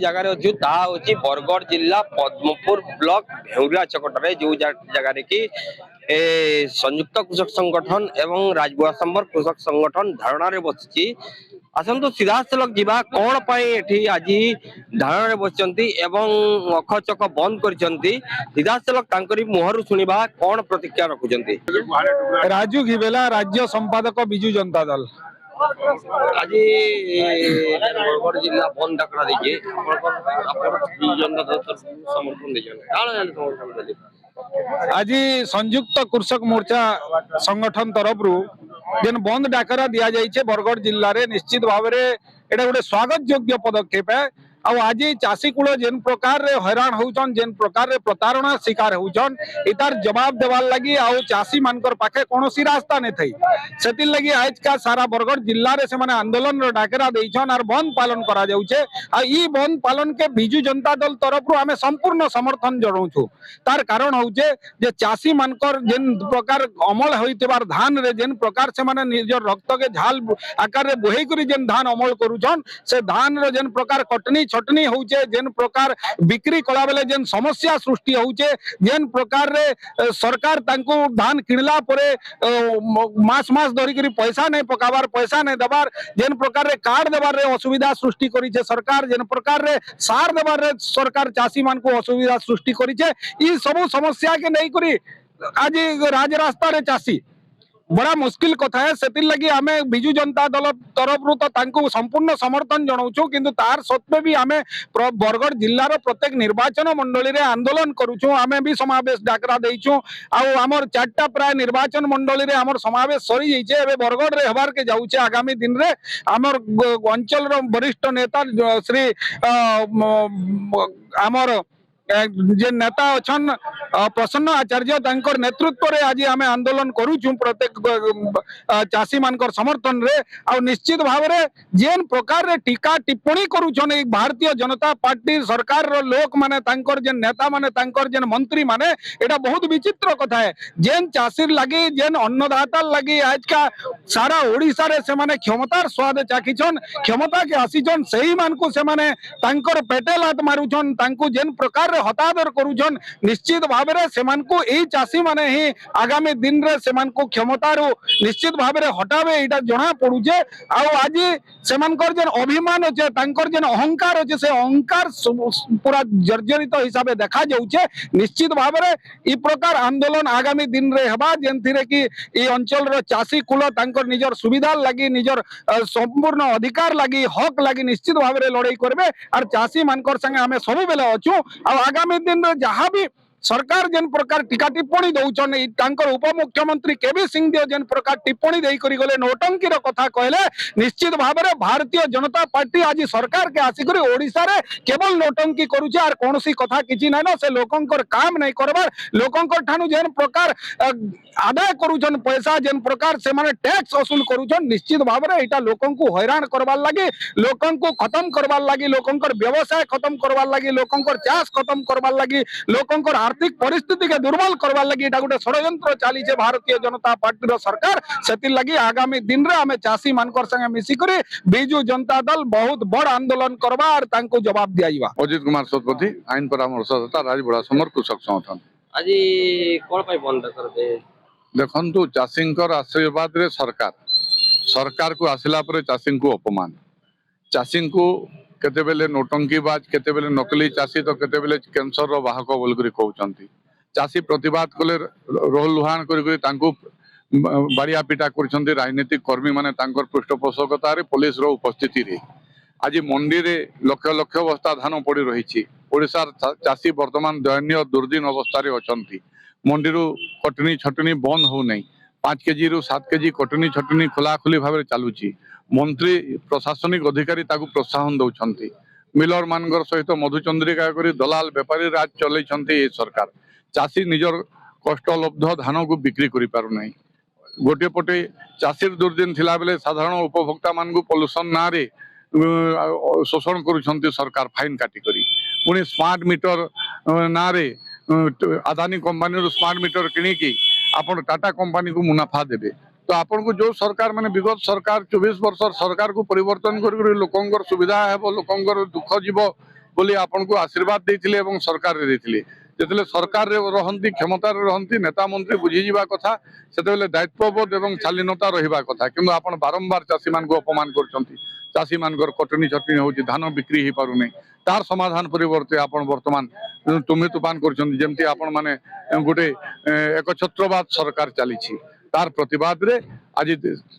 जगार अच्छी ताकि बरगढ़ जिला पद्मपुर ब्लॉक भेउरिया चकटे जो जगार कि संयुक्त कृषक संगठन एवं राजबुआ संबर कृषक संगठन धारणा बसी आसतु सीधा सलख जीवा कौन पाई आज धारणा बसचंती एवं अखचक बंद करचंती सीधा सलख मुहर शुणा कौन प्रतिक्रिया रखुचंती। राजू घिबेला राज्य संपादक बिजू जनता दल। आज बरगढ़ जिला बंद डाकरा देजे समर्थन दे आज संयुक्त कृषक मोर्चा संगठन तरफ जेन बंद डाकरा दि जाइए बरगढ़ जिले में निश्चित भाव में एटा गोटे स्वागत योग्य पदक्षेप है। आज चाषी कूल जेन प्रकार हैरान होचन जेन प्रकार प्रतारणा शिकार होचन इतार जवाब देवार लगी आउ चाषी मानकर पाखे कौनसी रास्ता नहीं थई सेति लगी आज का सारा बरगढ़ जिल्ला रे से माने आंदोलन रो डाकरा देइछन और बंद पालन करा जाउछे आ ई बंद पालन के बिजू जनता दल तरफ आमे संपूर्ण समर्थन जणाउछु। तार कारण होउछे जे चाषी मानकर जेन प्रकार अमल होइतबार धान रे जेन प्रकार से माने निजर रक्त के झाल आकार रे बोहेई करी जेन धान अमल करूछन से धान रे जेन प्रकार कटनी छटनी होउछे जेन प्रकार बिक्री कला बेले जेन समस्या सृष्टि होउछे जेन प्रकार रे सरकार तांको धान किणला परे मास मास धरी करी पैसा नहीं पकाबार पैसा नहीं दबार जेन प्रकार रे कार्ड देबार रे असुविधा सृष्टि करिछे सरकार जेन प्रकार रे सार देबार रे सरकार चाषी मान को असुविधा सृष्टि करिछे ई सब समस्या के नहीं करी आज राज रास्ता रे चाषी बड़ा मुश्किल कथा है सेति लगी आमे बिजू जनता दल तरफ तो तांको संपूर्ण समर्थन जणाउछु किंतु तार सत्वे भी आमे बरगढ़ जिल्लार प्रत्येक निर्वाचन मंडली रे आंदोलन करूछु आमे भी समावेश डाकरा देइछु आ हमर चारटा प्राय निर्वाचन मंडली रे हमर समावेश सरी जइछे एबे बरगढ़ रे हबार के जाउछे आगामी दिन रे हमर अंचल रो वरिष्ठ नेता श्री हमर जे नेता अछन प्रसन्न आचार्य तांकर नेतृत्व रे आज आमे आंदोलन करूछु प्रत्येक चाषी मानकर समर्थन रे आ निश्चित भाव रे जेन प्रकार रे टीका टिप्पणी करूछन एक भारतीय जनता पार्टी सरकार रो लोक माने तांकर जेन नेता माने तांकर जेन मंत्री माने एटा बहुत विचित्र कथा है जेन चाषी लगी जेन अन्नदाता लगी आज का सारा ओडिसा रे से माने क्षमतार स्वाद चाखिछन क्षमता के आसीछन सही मान को से माने तांकर पेटे लात मारुछन तांको जेन प्रकार हतादर करूछन निश्चित भाव रे सेमान को एई चाषी माने ही आगामी दिन रे सेमान को क्षमता रो निश्चित भाव रे हटावे एटा जणा पडुजे आ आज सेमानकर जेन अभिमान होचे तांकर जेन अहंकार होचे से अहंकार पूरा जर्जरित हिसाब देखा जाउचे निश्चित भाव रे ई प्रकार आंदोलन आगामी दिन रे हबा जेनथिरे कि ई अंचल रो चाषी कुल तांकर निजर सुविधा लागि निजर संपूर्ण अधिकार लागि हक लागि निश्चित भाव रे लड़ाई करबे और चाषी मानकर संगे हमें सब बेले अछु आ आगामी दिन रे जहां भी सरकार जेन प्रकार टीका टिप्पणी दउछन उप मुख्यमंत्री केबी सिंह देव जेन प्रकार टिप्पणी देई करी गले नौटंकी रो कथा कहले निश्चित भाव में भारतीय जनता पार्टी आज सरकार के आसी करी ओडिसा रे केवल नौटंकी करूचे आर कोनोसी कथा किछि नै न से लोकंकर काम नहीं करबार लोकंकर ठानु जेन प्रकार आदाय करूछन पैसा जेन प्रकार से माने टैक्स वसूल करूछन निश्चित भाव में एटा लोकन को हैरान करबार लागि लोकन को खत्म करबार लागि लोकंकर व्यवसाय खत्म करबार लागि लोकंकर चाष खत्म करबार लागि लोकंकर आर्थिक परिस्थिति के दुर्बल करबार लगी एटा गोटे षड्यंत्र चली छे भारतीय जनता पार्टी रो सरकार सेति लगी आगामी दिन रे हमें चाषी मानकर संगे मिसी करी बिजू जनता दल बहुत बड़ आंदोलन करबा और तांको जवाब दियाइबा। अजित कुमार सतपथी आईन परामर्शदाता राजबुड़ा समर कृषक संगठन आज कोन पई बंद कर दे देखंतु चाषींकर आशीर्वाद रे सरकार को आसिला परे चाषी को अपमान चाषी को केते बेले नौटंकीबाज केते बेले नकली चाषी तो केते बेले कैंसर रो वाहक बोल करी कहउचंती चाषी प्रतिवाद कले रोल लुहान करी तांको बाड़िया पिटा करछंती राजनीतिक कर्मी माने तांकर पृष्ठपोषकता रे पुलिस रो उपस्थिति रे आज मंडी रे लक्ष लक्ष बस्ता धान पड़ी रही ओडिशार चाषी वर्तमान दयनीय दुर्दिन अवस्था रे अछंती मंडी रो कटनी छटनी बंद हो नहीं 5 केजी रु 7 केजी कटनी छटनी खोलाखोली भाव चलुची मंत्री प्रशासनिक अधिकारी ताकू प्रोत्साहन दौरान मिलर मान सहित मधुचंद्रिका करी दलाल बेपारी राज चलैछंती ए सरकार चाषी निजर कष्टलब्ध धान को बिक्री करि पारु नहीं गोटे पटे चाषी दुर्दिन थिला बेले साधारण उपभोक्ता मान को पॉल्यूशन ना रे शोषण करुछंती सरकार फाइन काटी करी पुणी स्मार्ट मीटर ना रे अदानी कंपनी स्मार्ट मीटर किणी आपण टाटा कंपनी को मुनाफा देबे तो आपन को जो सरकार माने विगत सरकार 24 वर्ष सरकार को परिवर्तन कर लोकंकर सुविधा हेबो लोकंकर दुख जीव बोली आपनको आशीर्वाद देथिले एवं सरकार रे देथिले जेतेले सरकार रे रहंती क्षमता रे रहंती नेता मंत्री बुझी जीवा कथा सेतेले दायित्वबोध एवं शालीनता रहिबा कथा किंतु आपण बारंबार चाषी मान को अपमान करचंती चाषी मानकर कटनी छटनी होची धान बिक्री ही पारु नै तार समाधान परिवर्ते आपण वर्तमान तुम्हे तुफान करचंती जेमती आपण माने गोटे एकछत्रवाद सरकार चलीछि तार प्रतिवाद रे आज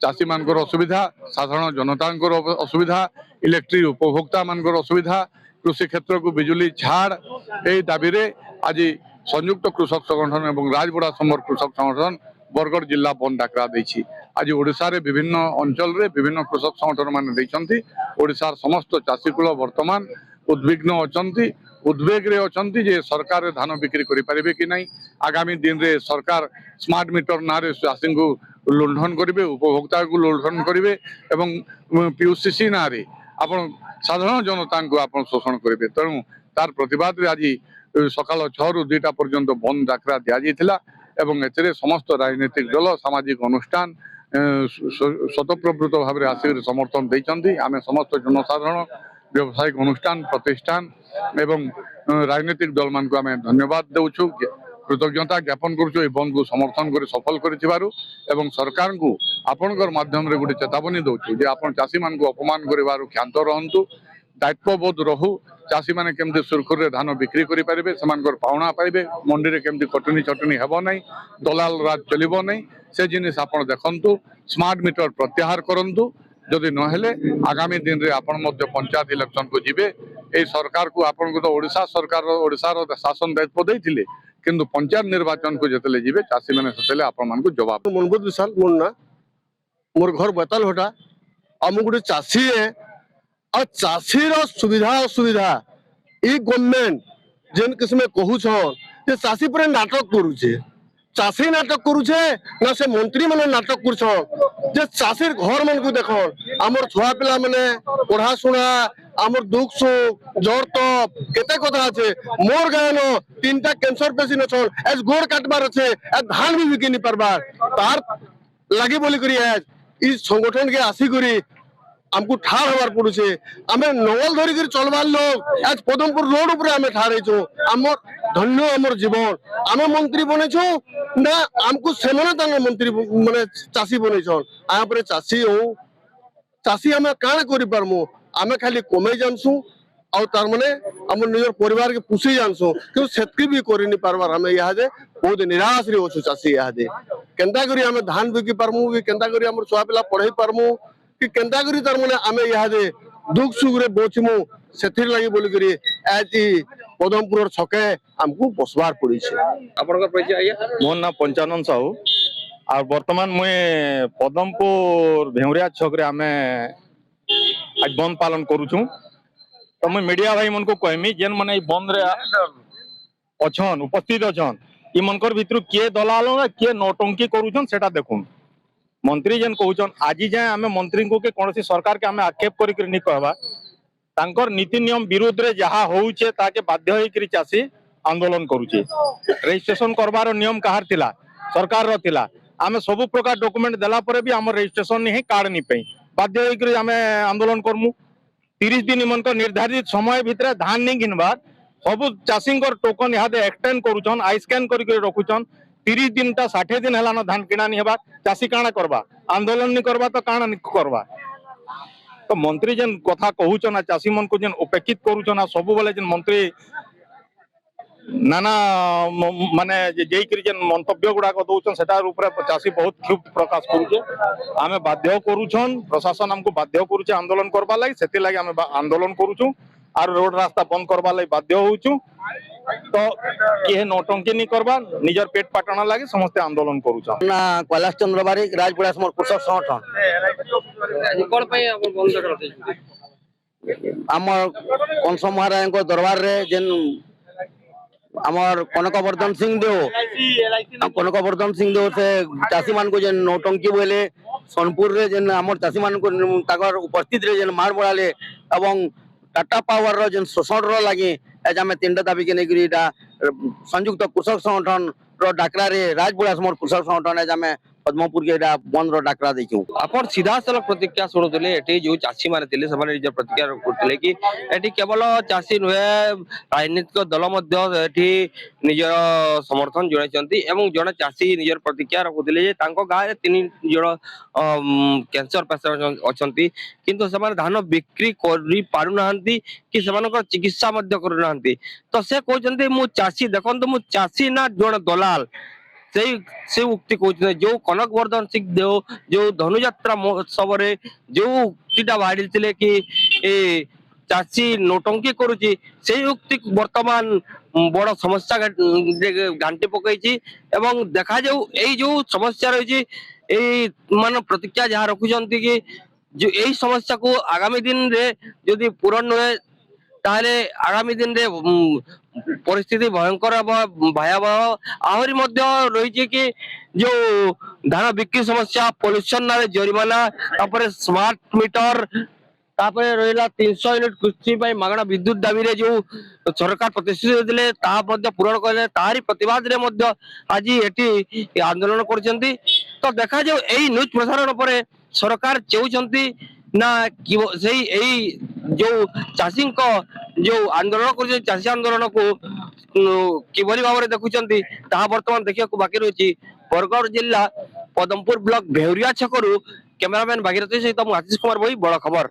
चाषी मानकर असुविधा साधारण जनतांकर असुविधा इलेक्ट्रिक उपभोक्ता मानकर असुविधा कृषि क्षेत्र को बिजुली छाड़ यही दाबी रे आज संयुक्त कृषक संगठन एवं राजबड़ा समर कृषक संगठन बरगढ़ जिला बंद डाकरा देछि आज ओडिशा रे विभिन्न अंचल रे विभिन्न कृषक संगठन माने दैछंती ओडिशार समस्त चाषीकूल वर्तमान उद्विग्न अछंती उद्वेग रे अछंती जे सरकार रे धान बिक्री करि परिबे कि नहीं आगामी दिन रे सरकार स्मार्ट मीटर नारे चाषी को लुंठन करिवे उपभोक्ता को लुंठन करिवे एवं पीयूसीसी नारे आपण साधारण जनता को आपण शोषण करिवे तेणु तार प्रतिवाद रे आज सकाल 6 रु 2टा पर्यंत बंद डाकरा दिया जाइथिला एवं एथिरे समस्त राजनीतिक दल सामाजिक अनुष्ठान स्वतःप्रवृत्त भाव आसिक समर्थन देइचंती आमे समस्त जनसाधारण व्यावसायिक अनुष्ठान प्रतिष्ठान एवं राजनीतिक दल मान को आमे धन्यवाद देउछु कृतज्ञता ज्ञापन करूछु ए बंद को समर्थन करे सफल करिथिबारु एवं सरकार को आपनकर माध्यम रे गुटे चेतावनी दउछु जे आपन चाषी मान को अपमान करिवारु क्षांत रहंतु दायित्वबोध रहू चाषी माने केमती सुरखुर रे धान बिक्री करि परिबे समानकर पावना पाइबे मंडी रे केमती कटनी छटनी हेबो नै दलाल राज चलिबो नै से जिनिस आपण देखंतु स्मार्ट मीटर प्रत्याहार करंतु जदि नहेले आगामी दिन रे आपण मध्य पंचायत इलेक्शन को जिबे ए सरकार को आपण को तो ओडिशा सरकार ओडिशा रो शासन दायित्व देथिले किंतु पंचायत निर्वाचन को जतले जिबे चाषी माने सेतले आपण मान को जवाब मनबुत विशाल मुन्ना मोर घर बेताल होटा हम गुटे चाषी है और चाषी रो सुविधा असुविधा ई गवर्नमेंट जेन किस्म कहू छन जे चाषी पर नाटक करूछे चाषी नाटक करूछे ना से मंत्री माने नाटक करूछन जे चाषी घर मन को देखन हमर छुआ पिला माने पढ़ा सुना हमर दुख सुख जोर तप केते कथा আছে मोर गायनो 3टा कैंसर पेशेंट छन एज गोड़ काटबार আছে ए धान भी बिके नि परबार तार लागि बोली करी आज ई संगठन के आसी करी हमको ठार हबार पड़ुछे आमे नवल धरी कर चलबार लोग आज पदमपुर रोड ऊपर आमे ठार हेछो हमर धन्य हमर जीवन आमे मंत्री बनेछो ना हमको सेमने तांग मंत्री माने चासी बनेछन आ पर चासी हो चासी हमें काण करि परमु आमे खाली कमे जानसु और तार माने हम निजर परिवार के पुसी जानसु कि सेतकी भी करि नि परबार हमें यहा दे बहुत निराश रे होछु चासी यहा दे केंता करी हमें धान बिकी परमु कि केंता करी हमर छुआ पिला पढ़ाई परमु कि केंता करी तार माने आमे यहा दे दुख सुख रे बोचमु सेथिर लागि बोली करी आजी पदमपुर छके हमको बसवार पड़ी छे आपन का परिचय आया मोर नाम पंचानन साहू और वर्तमान मुए पदमपुर भेउरिया छक रे आमे आज बंद पालन करूछु तो मैं मीडिया भाई मन को कहमी जेन माने ई बंद रे अछन उपस्थित अछन ई मनकर भितर के दलाल ना के नौटंकी करूछन सेटा देखुन मंत्री जेन कहउछन आजी जाय आमे मंत्री को के कोनसी सरकार के आमे आक्षेप करि कर नि कहबा तांकर नीति नियम विरुद्ध रे जहा होउछे ताके बाध्य होई करी चासी आंदोलन करूछे रजिस्ट्रेशन करबार नियम कहार थिला सरकार रो थिला आमे सब प्रकार डॉक्यूमेंट देला परे भी हमर रजिस्ट्रेशन नहीं कार्ड नहीं पे बाध्य होई करी आमे आंदोलन करमु 30 दिन मन निर्धारित समय भितर धान नहीं घिनबार सब चाषी टोकन यहाँ एक्सटेंड करुछन आई स्कैन करके रखुछन 30 दिन टा 60 दिन है धान किना नहीं हेबा चाषी काଣା करबा आंदोलन नहीं करबा तो काଣା नहीं करबा तो मंत्री जेन कथा कहूछन चाषी मन को जेन उपेक्षित करुछन सब बेले जेन मंत्री नाना माने जेई करी जेन मंतव्य गुडा को दउछन सेटार ऊपर चाषी बहुत क्षुब्ध प्रकाश करूछे आमे बाध्य करूछन प्रशासन हमको बाध्य करूछे आंदोलन करबा लागि सेति लागि आमे आंदोलन करूछु आर रोड रास्ता बंद करबा लागि बाध्य होउछु तो के नौटंकी नहीं करबा निजर पेट पाटना लागि समस्त आंदोलन करूछन ना कैलाश चंद्र बारिक राजपुरा समर कृषक संगठन कोन पय आपन बंद करते हमर कंसम महाराज को दरबार रे जेन हमर कनकवर्धन सिंह देव कनकवर्धन सिंह देव से चाषी मान को जेन नौटंकी बोले सोनपुर रे जेन हमर चाषी मान को ताकर उपस्थित रे जेन मार बड़ाले एवं टाटा पावर रो जेन शोषण रो लागि आज हमें 3टा दाबी के नेगरी संयुक्त कृषक संगठन रो डाकरा रे राजपुरा समर कृषक संगठन आज हमें पद्मपुर के एटा बंद रो डाकरा देछु ଆପଣ ସିଧାସଳଖ ପ୍ରତିକ୍ରିୟା ଶୁଣୁଥିଲେ ଏଠି ଯୋଉ ଚାଷୀ ମାନେ ଥିଲେ ସେମାନେ ନିଜ ପ୍ରତିକ୍ରିୟା କରୁଥିଲେ କି ଏଠି କେବଳ ଚାଷୀ ନୁହେଁ ରାଜନୈତିକ ଦଳ ମଧ୍ୟ ଏଠି ନିଜର ସମର୍ଥନ ଜଣାଇଛନ୍ତି ଏବଂ ଜଣେ ଚାଷୀ ନିଜର ପ୍ରତିକ୍ରିୟା ରଖୁଥିଲେ ଯେ ତାଙ୍କ ଗାଁରେ 3 ଜଣ କ୍ୟାନ୍ସର ପେସେଣ୍ଟ ଅଛନ୍ତି କିନ୍ତୁ ସେମାନେ ଧାନ ବିକ୍ରି କରି ପାରୁନାହାନ୍ତି କି ସେମାନଙ୍କର ଚିକିତ୍ସା ମଧ୍ୟ କରୁନାହାନ୍ତି ତ ସେ କହୁଛନ୍ତି ମୁଁ ଚାଷୀ ଦେଖନ୍ତୁ ମୁଁ ଚାଷୀ ନା ଜଣେ ଦଲାଲ से उक्ति कहते जो कनक वर्धन सिंह देव जो धनुयात्रा महोत्सव जो उक्तिटा बाहरी कि चाषी नोटंकी करुची से उक्ति वर्तमान बड़ समस्या घाटी पकई एवं देखा जाऊ यही जो समस्या रही मान प्रतिक्रिया जहाँ रखुंट कि जो यही समस्या को आगामी दिन रे यदि पूरण नुहे ताहले आगामी दिन रे परिस्थिति भयंकर भयावह आहरी रही कि जो धान बिक्री समस्या पॉल्यूशन ना जरिमाना स्मार्ट मीटर रहा 300 यूनिट कृषि मागणा विद्युत दाबी रे जो सरकार प्रतिश्रुति देते पूरण कले तारी प्रतिवाद रे आज एटी आंदोलन करछंती तो देखा जाऊ यही न्यूज प्रसारण पर सरकार चाहते ना जो चाषी जो आंदोलन कर चाषी आंदोलन को किभली भाव में देखुंट बर्तमान देखा बाकी रही बरगड़ जिला पदमपुर ब्लॉक भेउरिया छकरू कैमरामैन भागीरथी सहित आशीष कुमार भाई बड़ खबर।